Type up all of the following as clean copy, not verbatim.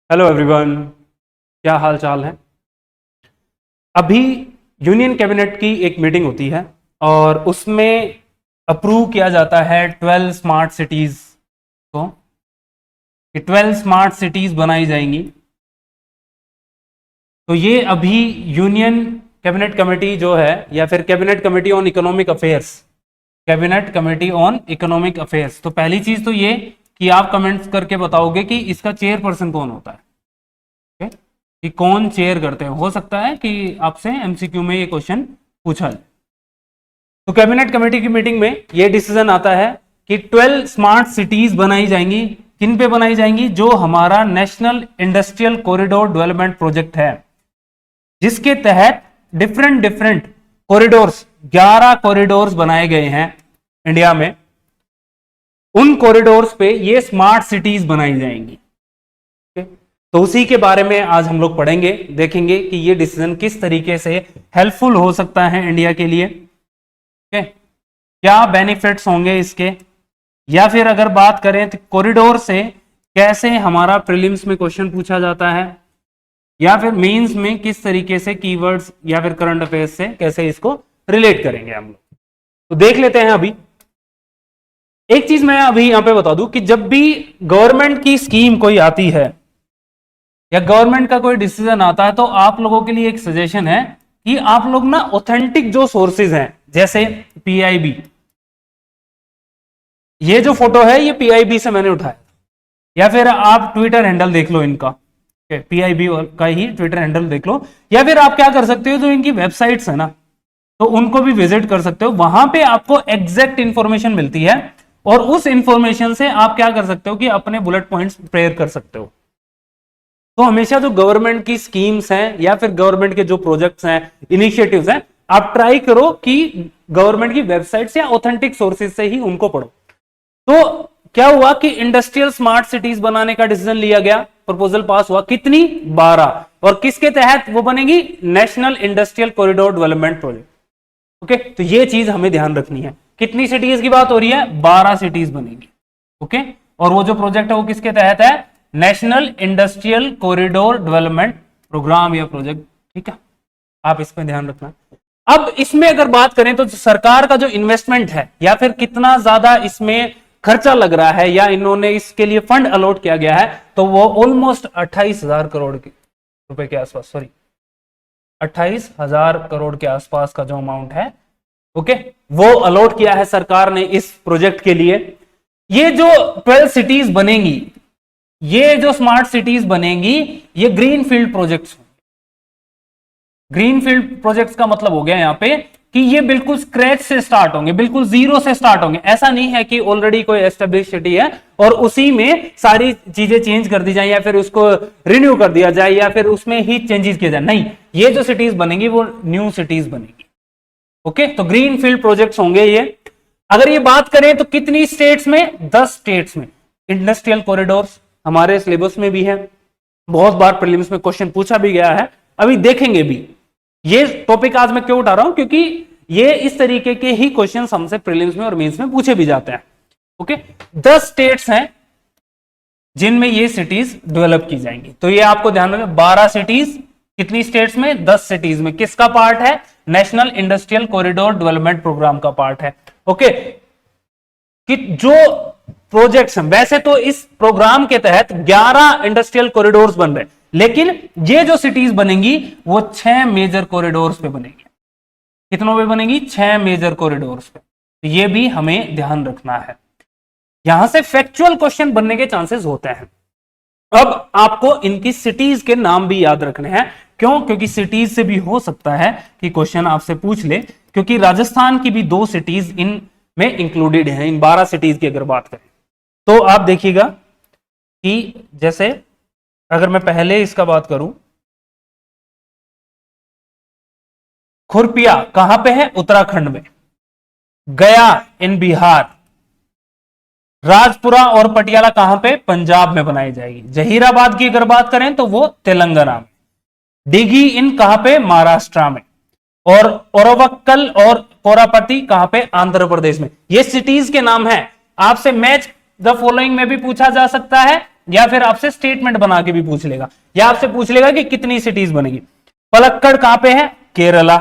Hello everyone, क्या हाल चाल है। अभी यूनियन कैबिनेट की एक मीटिंग होती है और उसमें अप्रूव किया जाता है 12 स्मार्ट सिटीज को, कि 12 स्मार्ट सिटीज बनाई जाएंगी। तो ये अभी यूनियन कैबिनेट कमेटी जो है, या फिर cabinet committee on economic affairs, cabinet committee on economic affairs. तो पहली चीज तो ये कि आप कमेंट्स करके बताओगे कि इसका चेयरपर्सन कौन होता है, कि कौन चेयर करते हैं। हो सकता है कि आपसे एमसीक्यू में ये क्वेश्चन पूछा जाए। तो कैबिनेट कमेटी की मीटिंग में ये डिसीजन आता है कि 12 स्मार्ट सिटीज बनाई जाएंगी। किन पे बनाई जाएंगी? जो हमारा national industrial corridor development project है, जिसके तहत डिफरेंट डिफरेंट कॉरिडोर्स, 11 कॉरिडोर्स बनाए गए हैं इंडिया में। उन कॉरिडोर्स पे ये स्मार्ट सिटीज बनाई जाएंगी। तो उसी के बारे में आज हम लोग पढ़ेंगे, देखेंगे कि ये डिसीजन किस तरीके से हेल्पफुल हो सकता है इंडिया के लिए। क्या बेनिफिट्स होंगे इसके, या फिर अगर बात करें तो कॉरिडोर से कैसे हमारा प्रीलिम्स में क्वेश्चन पूछा जाता है, या फिर मेंस में किस तरीके से कीवर्ड्स या फिर करंट अफेयर्स से कैसे इसको रिलेट करेंगे हम लोग। तो देख लेते हैं। अभी एक चीज मैं अभी यहां पे बता दूं कि जब भी गवर्नमेंट की स्कीम कोई आती है या गवर्नमेंट का कोई डिसीजन आता है, तो आप लोगों के लिए एक सजेशन है कि आप लोग ना ऑथेंटिक जो सोर्सेज हैं, जैसे पीआईबी, ये जो फोटो है ये पीआईबी से मैंने उठाया, या फिर आप ट्विटर हैंडल देख लो इनका, पीआईबी का ही ट्विटर हैंडल देख लो, या फिर आप क्या कर सकते हो, जो इनकी वेबसाइट्स है ना, तो उनको भी विजिट कर सकते हो। वहां पे आपको एग्जैक्ट इंफॉर्मेशन मिलती है और उस इंफॉर्मेशन से आप क्या कर सकते हो कि अपने बुलेट पॉइंट्स प्रिपेयर कर सकते हो। तो हमेशा जो गवर्नमेंट की स्कीम्स हैं या फिर गवर्नमेंट के जो प्रोजेक्ट्स हैं, इनिशिएटिव्स हैं, आप ट्राई करो कि गवर्नमेंट की वेबसाइट से या ऑथेंटिक सोर्सेज से ही उनको पढ़ो। तो क्या हुआ कि इंडस्ट्रियल स्मार्ट सिटीज बनाने का डिसीजन लिया गया, प्रपोजल पास हुआ। कितनी? 12। और किसके तहत वो बनेगी? National industrial corridor development project. Okay, तो ये चीज हमें ध्यान रखनी है। कितनी सिटीज की बात हो रही है? 12 सिटीज बनेगी। ओके, और वो जो प्रोजेक्ट है वो किसके तहत है? National industrial corridor development programme या प्रोजेक्ट। ठीक है, आप इसमें ध्यान रखना। अब इसमें अगर बात करें तो सरकार का जो इन्वेस्टमेंट है, या फिर कितना ज्यादा इसमें खर्चा लग रहा है, या इन्होंने इसके लिए फंड अलॉट किया गया है, तो वो ऑलमोस्ट 28,000 करोड़ रुपए के आसपास, सॉरी 28,000 करोड़ के आसपास का जो अमाउंट है, ओके, वो अलॉट किया है सरकार ने इस प्रोजेक्ट के लिए। ये जो 12 सिटीज बनेंगी, ये जो स्मार्ट सिटीज बनेंगी, ये green field projects. Green field projects का मतलब हो गया यहां पे कि ये बिल्कुल स्क्रैच से स्टार्ट होंगे, बिल्कुल जीरो से स्टार्ट होंगे। ऐसा नहीं है कि ऑलरेडी कोई एस्टेब्लिश सिटी है और उसी में सारी चीजें चेंज कर दी जाए, या फिर उसको रिन्यू कर दिया जाए, या फिर उसमें ही चेंजेस किए जाए। नहीं, ये जो सिटीज बनेंगी वो न्यू सिटीज बनेगी। ओके, तो ग्रीन फील्ड प्रोजेक्ट्स होंगे ये। अगर ये बात करें तो कितनी स्टेट्स में? 10 स्टेट्स में इंडस्ट्रियल कॉरिडोर्स हमारे सिलेबस में भी है, बहुत बार प्रीलिम्स में क्वेश्चन पूछा भी गया है, अभी देखेंगे भी। ये टॉपिक आज मैं क्यों उठा रहा हूं? क्योंकि ये इस तरीके के ही क्वेश्चन हमसे प्रीलिम्स में और मेंस में पूछे भी जाते हैं। ओके, 10 स्टेट्स हैं जिनमें ये सिटीज डेवलप की जाएंगी। तो ये आपको ध्यान रखना, 12 सिटीज, कितनी स्टेट्स में? 10 सिटीज में। किसका पार्ट है? National industrial corridor development programme का पार्ट है। ओके, कि जो प्रोजेक्ट्स हैं, वैसे तो इस प्रोग्राम के तहत 11 इंडस्ट्रियल कॉरिडोर्स बन रहे हैं, लेकिन ये जो सिटीज बनेंगी वो 6 मेजर कॉरिडोर्स पे बनेगी। कितनों पे बनेगी? 6 मेजर कॉरिडोर्स पे। तो ये भी हमें ध्यान रखना है। यहां से फैक्चुअल क्वेश्चन बनने के चांसेस होते हैं। अब आपको इनकी सिटीज के नाम भी याद रखने हैं। क्यों? क्योंकि सिटीज से भी हो सकता है कि क्वेश्चन आपसे पूछ ले, क्योंकि राजस्थान की भी 2 सिटीज इन में इंक्लूडेड है, इन 12 सिटीज की अगर बात करें तो। आप देखिएगा कि जैसे अगर मैं पहले इसका बात करूं, खुरपिया कहां पे है? उत्तराखंड में। गया इन बिहार। राजपुरा और पटियाला कहां पे? पंजाब में बनाई जाएगी। जहीराबाद की अगर बात करें तो वो तेलंगाना में। डिगी इन कहां पे? महाराष्ट्र में। और ओरवक्कल और कोरापति कहां पे? आंध्र प्रदेश में। ये सिटीज के नाम है। आपसे मैच द फॉलोइंग में भी पूछा जा सकता है, या फिर आपसे स्टेटमेंट बना के भी पूछ लेगा, या आपसे पूछ लेगा कि कितनी सिटीज बनेगी। पलक्कड़ कहां पे है? केरला।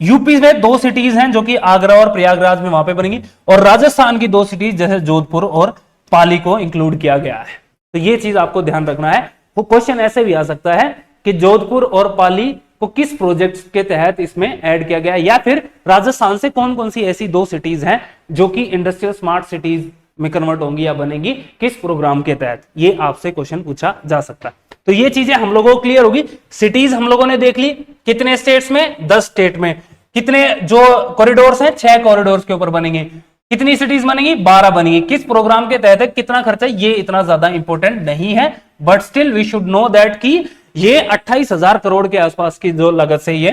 यूपी में 2 सिटीज हैं जो कि आगरा और प्रयागराज में वहां पे बनेगी, और राजस्थान की 2 सिटीज जैसे जोधपुर और पाली को इंक्लूड किया गया है। तो ये चीज आपको ध्यान रखना है। वो क्वेश्चन ऐसे भी आ सकता है कि जोधपुर और पाली को किस प्रोजेक्ट के तहत इसमें ऐड किया गया है, या फिर राजस्थान से कौन कौन सी ऐसी 2 सिटीज हैं जो कि इंडस्ट्रियल स्मार्ट सिटीज में कन्वर्ट होंगी या बनेगी, किस प्रोग्राम के तहत, ये आपसे क्वेश्चन पूछा जा सकता है। तो ये चीजें हम लोगों को क्लियर होगी। सिटीज हम लोगों ने देख ली, कितने स्टेट्स में? 10 स्टेट में। कितने जो कॉरिडोर्स हैं? 6 कॉरिडोर्स के ऊपर बनेंगे। कितनी सिटीज बनेगी? 12 बनेगी। किस प्रोग्राम के तहत है, कितना खर्चा, ये इतना ज्यादा इंपॉर्टेंट नहीं है, but still we should know that कि ये 28,000 करोड़ के आसपास की जो लागत से ये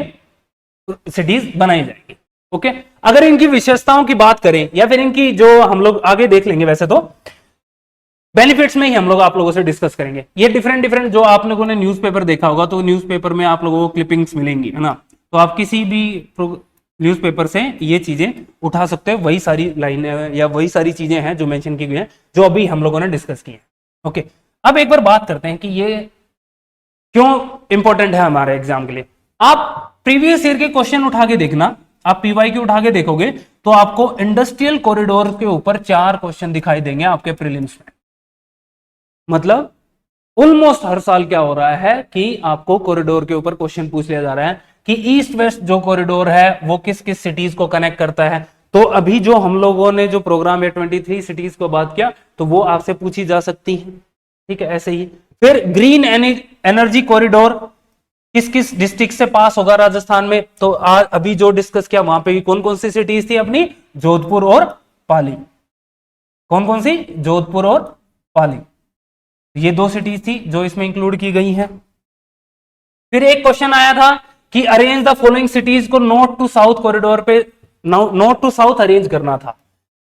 सिटीज बनाई जाएगी। ओके, अगर इनकी विशेषताओं की बात करें या फिर इनकी जो हम लोग आगे देख लेंगे, वैसे तो बेनिफिट्स में ही हम लोग आप लोगों से डिस्कस करेंगे। ये डिफरेंट जो आप लोगों ने न्यूज़पेपर देखा होगा, तो न्यूज़पेपर में आप लोगों को क्लिपिंग्स मिलेंगी, है ना। तो आप किसी भी न्यूज़पेपर से ये चीजें उठा सकते हो, वही सारी लाइनें या वही सारी चीजें हैं जो मेंशन की गई हैं, जो अभी हम लोगों ने डिस्कस की है। ओके, अब एक बार बात करते हैं कि ये क्यों इंपॉर्टेंट है हमारे एग्जाम के लिए। आप प्रीवियस ईयर के क्वेश्चन उठा के देखना, आप पीवाईक्यू उठा के देखोगे तो आपको इंडस्ट्रियल कॉरिडोर के ऊपर 4 क्वेश्चन दिखाई देंगे आपके प्रीलिम्स में। मतलब ऑलमोस्ट हर साल क्या हो रहा है कि आपको कॉरिडोर के ऊपर क्वेश्चन पूछ लिया जा रहा है कि ईस्ट वेस्ट जो कॉरिडोर है वो किस किस सिटीज को कनेक्ट करता है। तो अभी जो हम लोगों ने जो प्रोग्राम है 23 सिटीज को बात किया, तो वो आपसे पूछी जा सकती है। ठीक है, ऐसे ही फिर ग्रीन एनर्जी कॉरिडोर किस किस डिस्ट्रिक्ट से पास होगा राजस्थान में, तो अभी जो डिस्कस किया वहां पे कौन कौन सी सिटीज थी अपनी? जोधपुर और पाली। कौन कौन सी? जोधपुर और पाली, ये 2 सिटीज थी जो इसमें इंक्लूड की गई हैं। फिर एक क्वेश्चन आया था कि अरेंज द फॉलोइंग सिटीज को नॉर्थ टू साउथ कॉरिडोर पे, नॉर्थ टू साउथ अरेंज करना था।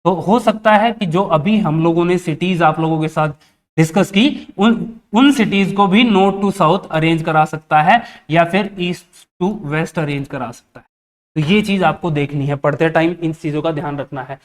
तो हो सकता है कि जो अभी हम लोगों ने सिटीज आप लोगों के साथ डिस्कस की, उन सिटीज को भी नॉर्थ टू साउथ अरेंज करा सकता है, या फिर ईस्ट टू वेस्ट अरेंज करा सकता है। तो ये चीज आपको देखनी है, पढ़ते टाइम इन चीजों का ध्यान रखना है।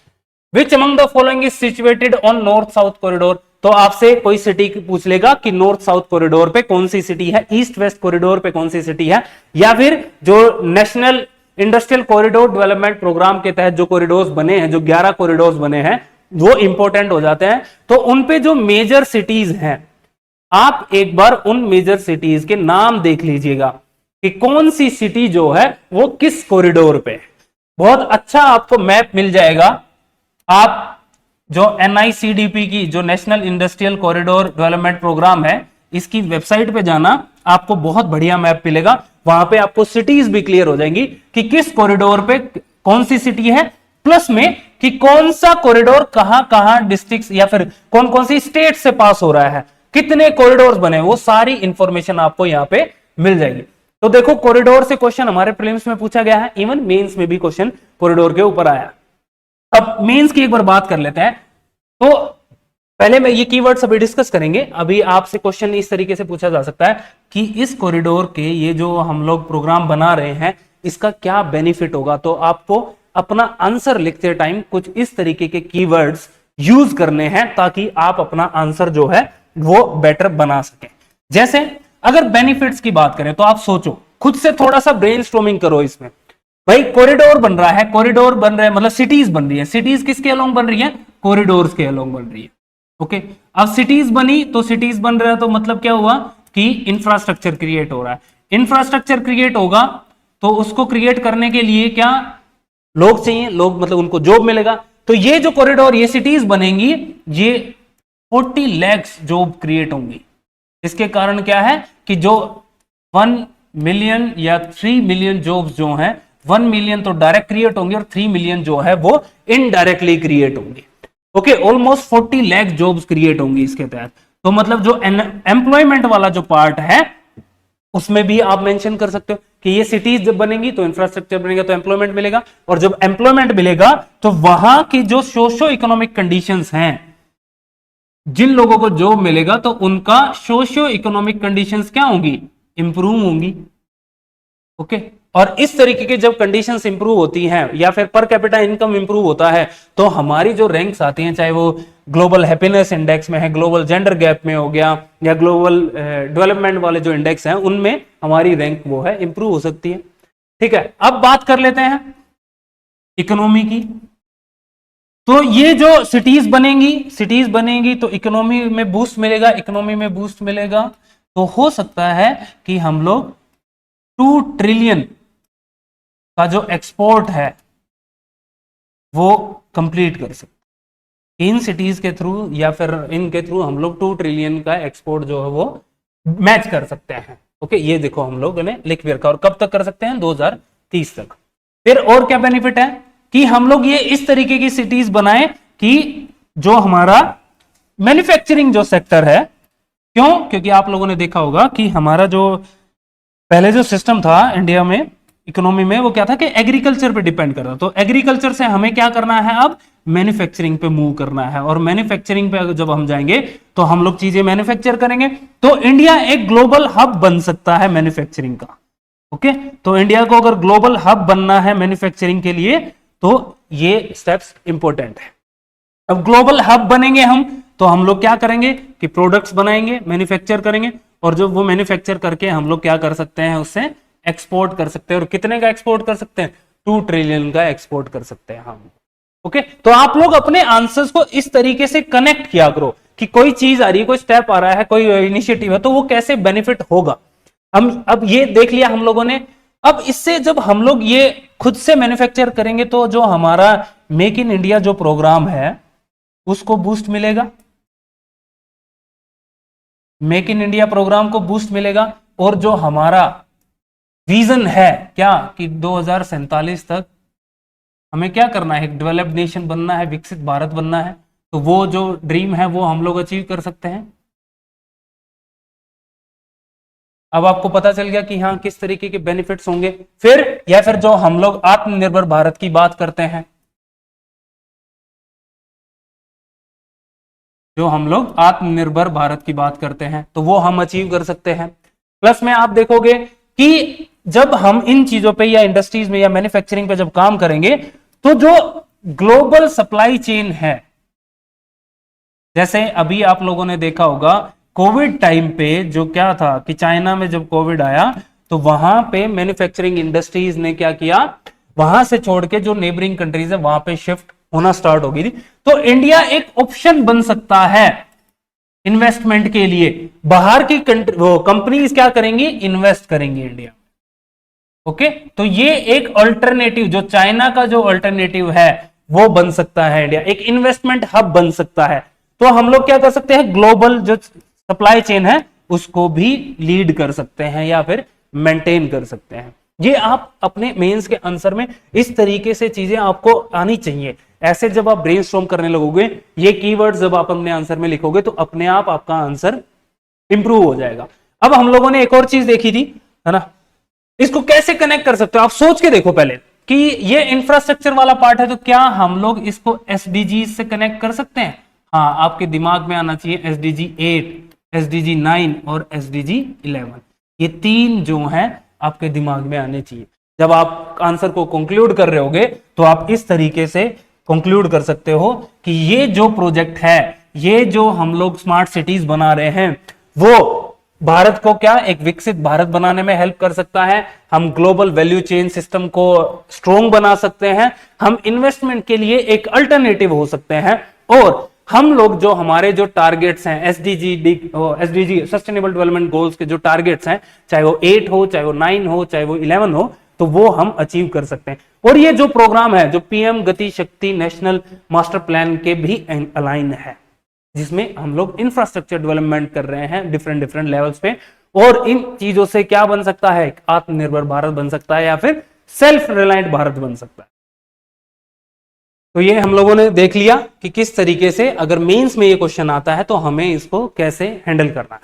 Which among the following is situated on north south corridor, तो आपसे कोई सिटी पूछ लेगा कि नॉर्थ साउथ कॉरिडोर पे कौन सी सिटी है, ईस्ट वेस्ट कॉरिडोर पे कौन सी सिटी है, या फिर जो national industrial corridor development programme के तहत जो कॉरिडोर्स बने हैं, जो 11 कॉरिडोर्स बने हैं, वो इंपॉर्टेंट हो जाते हैं। तो उनपे जो मेजर सिटीज हैं, आप एक बार उन मेजर सिटीज के नाम देख लीजिएगा कि कौन सी सिटी जो है वो किस कॉरिडोर पे। बहुत अच्छा आपको मैप मिल जाएगा। आप जो NICDP की जो national industrial corridor development programme है, इसकी वेबसाइट पे जाना, आपको बहुत बढ़िया मैप मिलेगा। वहां पे आपको सिटीज भी क्लियर हो जाएंगी कि किस कॉरिडोर पे कौन सी सिटी है, प्लस में कि कौन सा कॉरिडोर कहां कहां डिस्ट्रिक्ट या फिर कौन कौन सी स्टेट से पास हो रहा है, कितने कॉरिडोर्स बने, वो सारी इंफॉर्मेशन आपको यहां पे मिल जाएगी। तो देखो, कॉरिडोर से क्वेश्चन हमारे प्रीलिम्स में पूछा गया है, इवन मेंस में भी क्वेश्चन कॉरिडोर के ऊपर आया। अब मेंस की एक बार बात कर लेते हैं। तो पहले मैं ये कीवर्ड्स अभी डिस्कस करेंगे। अभी आपसे क्वेश्चन इस तरीके से पूछा जा सकता है कि इस कॉरिडोर के ये जो हम लोग प्रोग्राम बना रहे हैं, इसका क्या बेनिफिट होगा। तो आपको अपना आंसर लिखते टाइम कुछ इस तरीके के कीवर्ड्स यूज करने हैं, ताकि आप अपना आंसर जो है वो बेटर बना सकें। जैसे अगर बेनिफिट्स की बात करें, तो आप सोचो, खुद से थोड़ा सा ब्रेनस्टॉर्मिंग करो इसमें। भाई कॉरिडोर बन रहा है, कॉरिडोर बन रहा है मतलब सिटीज बन रही है। सिटीज किसके अलोंग बन रही है? कॉरिडोर्स के अलोंग बन रही है। ओके, अब सिटीज बनी तो सिटीज बन रहा है, तो मतलब क्या हुआ कि इंफ्रास्ट्रक्चर क्रिएट हो रहा है। इंफ्रास्ट्रक्चर क्रिएट होगा तो उसको क्रिएट करने के लिए क्या लोग चाहिए, लोग मतलब उनको जॉब मिलेगा। तो ये जो कॉरिडोर, ये सिटीज बनेंगी, ये 40 लाख जॉब क्रिएट होंगी। इसके कारण क्या है कि जो 1 मिलियन या 3 मिलियन जॉब्स जो हैं, 1 मिलियन तो डायरेक्ट क्रिएट होंगे और 3 मिलियन जो है वो इनडायरेक्टली क्रिएट होंगे। Okay, almost 40 lakh jobs create होंगी इसके तहत। तो मतलब जो एम्प्लॉयमेंट वाला जो पार्ट है, उसमें भी आप मेंशन कर सकते हो कि ये सिटीज जब बनेंगी तो इंफ्रास्ट्रक्चर बनेगा, तो एम्प्लॉयमेंट मिलेगा, और जब एम्प्लॉयमेंट मिलेगा तो वहां की जो सोशो इकोनॉमिक कंडीशंस हैं, जिन लोगों को जॉब मिलेगा तो उनका सोशियो इकोनॉमिक कंडीशंस क्या होंगी? इंप्रूव होंगी। ओके, और इस तरीके की जब कंडीशंस इंप्रूव होती हैं या फिर पर कैपिटा इनकम इंप्रूव होता है तो हमारी जो रैंक्स आती हैं, चाहे वो ग्लोबल हैप्पीनेस इंडेक्स में है, ग्लोबल जेंडर गैप में हो गया, या ग्लोबल डेवलपमेंट वाले जो इंडेक्स हैं उनमें हमारी रैंक वो है इंप्रूव हो सकती है। ठीक है, अब बात कर लेते हैं इकोनॉमी की। तो ये जो सिटीज बनेंगी तो इकोनॉमी में बूस्ट मिलेगा, इकोनॉमी में बूस्ट मिलेगा तो हो सकता है कि हम लोग 2 ट्रिलियन का जो एक्सपोर्ट है वो कंप्लीट कर सकते इन सिटीज के थ्रू, या फिर इनके थ्रू हम लोग 2 ट्रिलियन का एक्सपोर्ट जो है वो मैच कर सकते हैं। ओके, ये देखो हम लोग ने लिख भी रखा, और कब तक कर सकते हैं? 2030 तक। फिर और क्या बेनिफिट है कि हम लोग ये इस तरीके की सिटीज बनाए कि जो हमारा मैन्युफैक्चरिंग जो सेक्टर है, क्यों? क्योंकि आप लोगों ने देखा होगा कि हमारा जो पहले जो सिस्टम था इंडिया में इकोनॉमी में, वो क्या था कि एग्रीकल्चर पे डिपेंड कर रहा। तो एग्रीकल्चर से हमें क्या करना है, अब मैन्युफैक्चरिंग पे मूव करना है, और मैन्युफैक्चरिंग पे जब हम जाएंगे तो हम लोग चीजें मैन्युफैक्चर करेंगे, तो इंडिया एक ग्लोबल हब बन सकता है मैन्युफैक्चरिंग का। ओके, तो इंडिया को अगर ग्लोबल हब बनना है मैन्युफैक्चरिंग के लिए तो ये स्टेप्स इंपॉर्टेंट है। अब ग्लोबल हब बनेंगे हम तो हम लोग क्या करेंगे कि प्रोडक्ट्स बनाएंगे, मैन्युफैक्चर करेंगे, और जब वो मैन्युफैक्चर करके हम लोग क्या कर सकते हैं, उससे एक्सपोर्ट कर सकते हैं। और कितने का एक्सपोर्ट कर सकते हैं? 2 ट्रिलियन का एक्सपोर्ट कर सकते हैं हम। ओके, तो आप लोग अपने आंसर्स को इस तरीके से कनेक्ट किया करो कि कोई चीज आ रही है, कोई स्टेप आ रहा है, कोई इनिशिएटिव है, तो वो कैसे बेनिफिट होगा। हम अब ये देख लिया हम लोगों ने। अब इससे जब हम लोग ये खुद से मैन्युफैक्चर करेंगे तो जो हमारा मेक इन इंडिया जो प्रोग्राम है उसको बूस्ट मिलेगा, मेक इन इंडिया प्रोग्राम को बूस्ट मिलेगा। और जो हमारा विजन है क्या कि 2047 तक हमें क्या करना है, एक डेवलप्ड नेशन बनना है, विकसित भारत बनना है, तो वो जो ड्रीम है वो हम लोग अचीव कर सकते हैं। अब आपको पता चल गया कि हाँ किस तरीके के बेनिफिट्स होंगे। फिर या फिर जो हम लोग आत्मनिर्भर भारत की बात करते हैं, जो हम लोग आत्मनिर्भर भारत की बात करते हैं तो वो हम अचीव कर सकते हैं। प्लस में आप देखोगे कि जब हम इन चीजों पे या इंडस्ट्रीज में या मैन्युफैक्चरिंग पे जब काम करेंगे तो जो ग्लोबल सप्लाई चेन है, जैसे अभी आप लोगों ने देखा होगा कोविड टाइम पे जो क्या था कि चाइना में जब कोविड आया तो वहां पे मैन्युफैक्चरिंग इंडस्ट्रीज ने क्या किया, वहां से छोड़ के जो नेबरिंग कंट्रीज है वहां पे शिफ्ट होना स्टार्ट हो गई थी। तो इंडिया एक ऑप्शन बन सकता है इन्वेस्टमेंट के लिए। बाहर की कंपनीज क्या करेंगी, इन्वेस्ट करेंगी इंडिया। ओके, तो ये एक अल्टरनेटिव, जो चाइना का जो अल्टरनेटिव है वो बन सकता है इंडिया, एक इन्वेस्टमेंट हब बन सकता है। तो हम लोग क्या कर सकते हैं, ग्लोबल जो सप्लाई चेन है उसको भी लीड कर सकते हैं या फिर मेंटेन कर सकते हैं। ये आप अपने मेंस के आंसर में इस तरीके से चीजें आपको आनी चाहिए। ऐसे जब आप ब्रेनस्टॉर्म करने लगोगे, ये कीवर्ड्स जब आप अपने आंसर में लिखोगे तो अपने आप आपका आंसर इंप्रूव हो जाएगा। अब हम लोगों ने एक और चीज देखी थी, है ना, इसको कैसे कनेक्ट कर सकते हो आप सोच के देखो पहले कि ये इंफ्रास्ट्रक्चर वाला पार्ट है, तो क्या हम लोग इसको एसडीजी से कनेक्ट कर सकते हैं? हाँ, आपके दिमाग में आना चाहिए एसडीजी 8, एसडीजी 9 और एसडीजी 11। ये 3 जो हैं आपके दिमाग में आने चाहिए। जब आप आंसर को कंक्लूड कर रहे होगे तो आप इस तरीके से कंक्लूड कर सकते हो कि ये जो प्रोजेक्ट है, ये जो हम लोग स्मार्ट सिटीज बना रहे हैं, वो भारत को क्या एक विकसित भारत बनाने में हेल्प कर सकता है। हम ग्लोबल वैल्यू चेन सिस्टम को स्ट्रॉन्ग बना सकते हैं, हम इन्वेस्टमेंट के लिए एक अल्टरनेटिव हो सकते हैं, और हम लोग जो हमारे जो टारगेट्स हैं एसडीजी सस्टेनेबल डेवलपमेंट गोल्स के जो टारगेट्स हैं, चाहे वो 8 हो, चाहे वो 9 हो, चाहे वो 11 हो, तो वो हम अचीव कर सकते हैं। और ये जो प्रोग्राम है जो पीएम गति शक्ति नेशनल मास्टर प्लान के भी अलाइन है, जिसमें हम लोग इंफ्रास्ट्रक्चर डेवलपमेंट कर रहे हैं डिफरेंट लेवल्स पे, और इन चीजों से क्या बन सकता है, एक आत्मनिर्भर भारत बन सकता है या फिर सेल्फ रिलायंट भारत बन सकता है। तो ये हम लोगों ने देख लिया कि किस तरीके से अगर मेंस में ये क्वेश्चन आता है तो हमें इसको कैसे हैंडल करना है।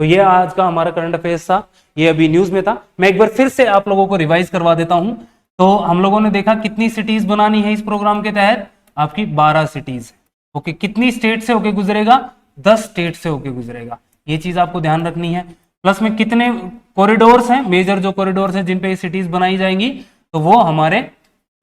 तो ये आज का हमारा करंट अफेयर्स था, ये अभी न्यूज में था। मैं एक बार फिर से आप लोगों को रिवाइज करवा देता हूं। तो हम लोगों ने देखा कितनी सिटीज बनानी है इस प्रोग्राम के तहत, आपकी 12 सिटीज। ओके, कितनी स्टेट से होके गुजरेगा, 10 स्टेट से होके गुजरेगा। ये चीज आपको ध्यान रखनी है। प्लस में कितने कॉरिडोर्स हैं, मेजर जो कॉरिडोर्स हैं जिन पे सिटीज बनाई जाएंगी, तो वो हमारे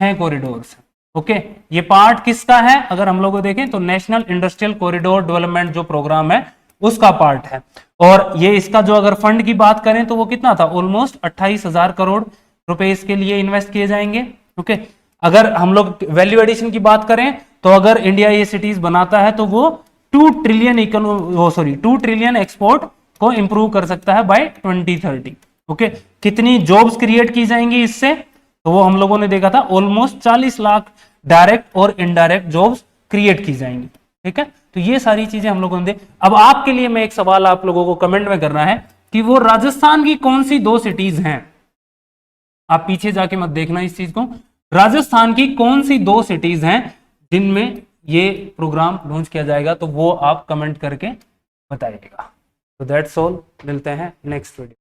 6 कॉरिडोर्स हैं। ओके, ये पार्ट किसका है, अगर हम लोग को देखें तो नेशनल इंडस्ट्रियल कॉरिडोर डेवलपमेंट जो प्रोग्राम है उसका पार्ट है। और ये इसका जो अगर फंड की बात करें तो वो कितना था, ऑलमोस्ट 28,000 करोड़ रुपए इसके लिए इन्वेस्ट किए जाएंगे। ओके, अगर हम लोग वैल्यू एडिशन की बात करें तो अगर इंडिया ये सिटीज बनाता है तो वो 2 ट्रिलियन एक्सपोर्ट को इंप्रूव कर सकता है बाय 2030। ओके, कितनी जॉब्स क्रिएट की जाएंगी इससे, तो वो हम लोगों ने देखा था ऑलमोस्ट 40 लाख डायरेक्ट और इनडायरेक्ट जॉब्स क्रिएट की जाएंगी। ठीक है, तो ये सारी चीजें हम लोगों ने अब आपके लिए मैं एक सवाल आप लोगों को कमेंट में करना है कि वो राजस्थान की कौन सी 2 सिटीज हैं, आप पीछे जाके मत देखना इस चीज को, राजस्थान की कौन सी 2 सिटीज हैं जिनमें ये प्रोग्राम लॉन्च किया जाएगा, तो वो आप कमेंट करके बताइएगा। तो दैट्स ऑल, मिलते हैं नेक्स्ट वीडियो।